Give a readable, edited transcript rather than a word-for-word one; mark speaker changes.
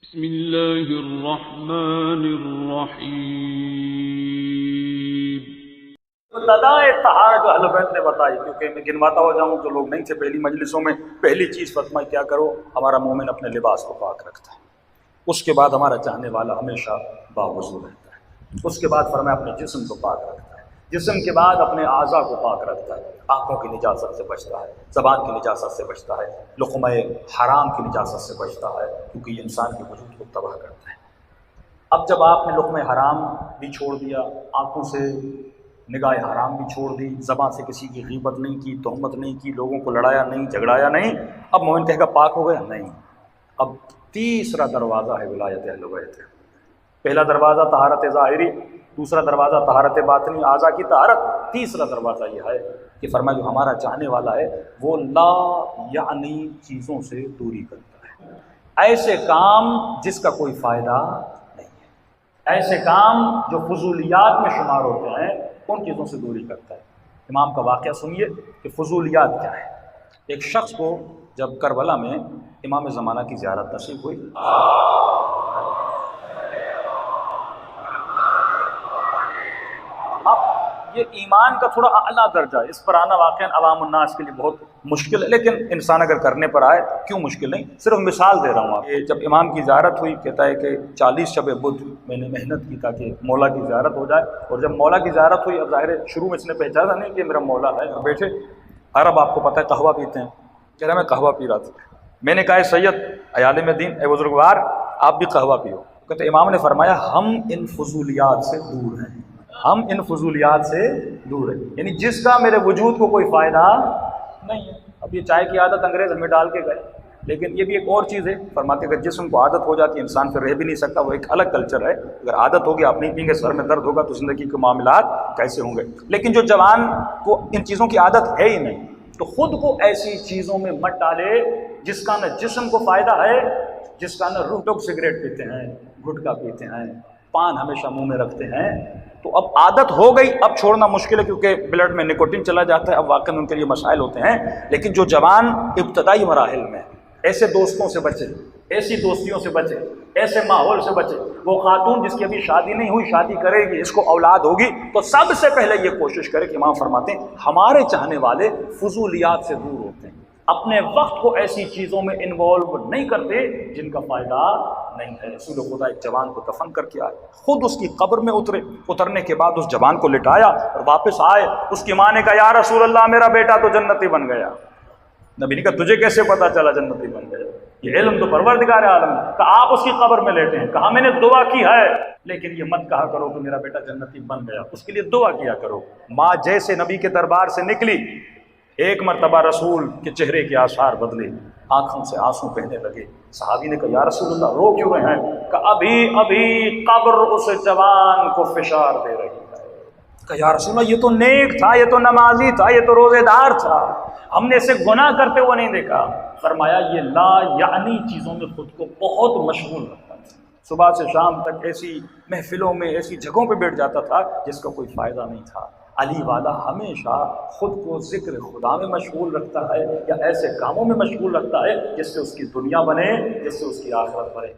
Speaker 1: بسم اللہ الرحمن الرحیم۔
Speaker 2: ابتدائے طہارت جو اہل بیت نے بتائی، کیونکہ میں گنواتا ہو جاؤں جو لوگ نہیں تھے پہلی مجلسوں میں، پہلی چیز فرمائی کیا کرو، ہمارا مومن اپنے لباس کو پاک رکھتا ہے، اس کے بعد ہمارا چاہنے والا ہمیشہ باوضو رہتا ہے، اس کے بعد فرمایا اپنے جسم کو پاک رکھتا ہے، جسم کے بعد اپنے اعضاء کو پاک رکھتا ہے، آنکھوں کی نجاست سے بچتا ہے، زبان کی نجاست سے بچتا ہے، لقمہ حرام کی نجاست سے بچتا ہے، کیونکہ یہ انسان کے وجود کو تباہ کرتا ہے۔ اب جب آپ نے لقمہ حرام بھی چھوڑ دیا، آنکھوں سے نگاہ حرام بھی چھوڑ دی، زبان سے کسی کی غیبت نہیں کی، تہمت نہیں کی، لوگوں کو لڑایا نہیں، جھگڑایا نہیں، اب مومن کہے گا پاک ہو گیا؟ نہیں۔ اب تیسرا دروازہ ہے ولایت اہل بیت۔ پہلا دروازہ طہارت ظاہری، دوسرا دروازہ طہارت باطنی، اعضاء کی طہارت، تیسرا دروازہ یہ ہے کہ فرمایا جو ہمارا چاہنے والا ہے وہ لا یعنی چیزوں سے دوری کرتا ہے، ایسے کام جس کا کوئی فائدہ نہیں ہے، ایسے کام جو فضولیات میں شمار ہوتے ہیں ان چیزوں سے دوری کرتا ہے۔ امام کا واقعہ سنیے کہ فضولیات کیا ہے۔ ایک شخص کو جب کربلا میں امام زمانہ کی زیارت نصیب ہوئی، اب یہ ایمان کا تھوڑا اعلیٰ درجہ ہے، اس پر آنا واقعا عوام الناس کے لیے بہت مشکل ہے، لیکن انسان اگر کرنے پر آئے کیوں مشکل نہیں، صرف مثال دے رہا ہوں آپ۔ جب امام کی زیارت ہوئی، کہتا ہے کہ 40 شب بدھ میں نے محنت کی تاکہ مولا کی زیارت ہو جائے، اور جب مولا کی زیارت ہوئی، اب ظاہر ہے شروع میں اس نے پہچانا نہیں کہ میرا مولا ہے، بیٹھے عرب آپ کو پتہ ہے قہوہ پیتے ہیں، کہہ رہا میں قہوہ پی رہا تھا، میں نے کہا سید عالم دین اے بزرگوار آپ بھی قہوہ پیو، کہتے امام نے فرمایا ہم ان فضولیات سے دور ہیں، ہم ان فضولیات سے دور ہیں، یعنی جس کا میرے وجود کو کوئی فائدہ نہیں ہے۔ اب یہ چائے کی عادت انگریز ہمیں ڈال کے گئے، لیکن یہ بھی ایک اور چیز ہے، فرماتے اگر جسم کو عادت ہو جاتی ہے انسان پھر رہ بھی نہیں سکتا، وہ ایک الگ کلچر ہے، اگر عادت ہوگی آپ نہیں پئیں گے سر میں درد ہوگا تو زندگی کے معاملات کیسے ہوں گے۔ لیکن جو جوان کو ان چیزوں کی عادت ہے ہی نہیں، تو خود کو ایسی چیزوں میں مت ڈالے جس کا نہ جسم کو فائدہ ہے، جس کا نہ روح، لوگ سگریٹ پیتے ہیں، گٹکا پیتے ہیں، پان ہمیشہ منہ میں رکھتے ہیں، تو اب عادت ہو گئی، اب چھوڑنا مشکل ہے کیونکہ بلڈ میں نکوٹین چلا جاتا ہے، اب واقعی ان کے لیے مسائل ہوتے ہیں۔ لیکن جو جوان ابتدائی مراحل میں ایسے دوستوں سے بچے، ایسی دوستیوں سے بچے، ایسے ماحول سے بچے، وہ خاتون جس کی ابھی شادی نہیں ہوئی شادی کرے گی، اس کو اولاد ہوگی، تو سب سے پہلے یہ کوشش کرے کہ امام فرماتے ہیں ہمارے چاہنے والے فضولیات سے دور ہوتے ہیں، اپنے وقت کو ایسی چیزوں میں انوالو نہیں کرتے جن کا فائدہ نہیں ہے۔ رسول خدا ایک جوان کو دفن کر کے آئے، خود اس کی قبر میں اترنے کے بعد اس جوان کو لٹایا اور واپس آئے، اس کی ماں نے کہا یا رسول اللہ میرا بیٹا تو جنتی بن گیا۔ نبی نے کہا تجھے کیسے پتا چلا جنتی بن گیا؟ یہ علم تو پروردگار عالم ہے۔ کہا آپ اس کی قبر میں لیٹے ہیں، کہا میں نے دعا کی ہے، لیکن یہ مت کہا کرو کہ میرا بیٹا جنتی بن گیا، اس کے لیے دعا کیا کرو۔ ماں جیسے نبی کے دربار سے نکلی، ایک مرتبہ رسول کے چہرے کے آثار بدلے، آنکھوں سے آنسو بہنے لگے۔ صحابی نے کہا یا رسول اللہ رو کیوں رہے ہیں؟ کہ ابھی قبر اس جوان کو فشار دے رہی ہے۔ کہ یا رسول اللہ یہ تو نیک تھا، یہ تو نمازی تھا، یہ تو روزے دار تھا، ہم نے اسے گناہ کرتے ہوئے نہیں دیکھا۔ فرمایا یہ لا یعنی چیزوں میں خود کو بہت مشغول رکھتا تھا، صبح سے شام تک ایسی محفلوں میں ایسی جگہوں پہ بیٹھ جاتا تھا جس کا کوئی فائدہ نہیں تھا۔ علی والا ہمیشہ خود کو ذکر خدا میں مشغول رکھتا ہے یا ایسے کاموں میں مشغول رکھتا ہے جس سے اس کی دنیا بنے، جس سے اس کی آخرت بنے۔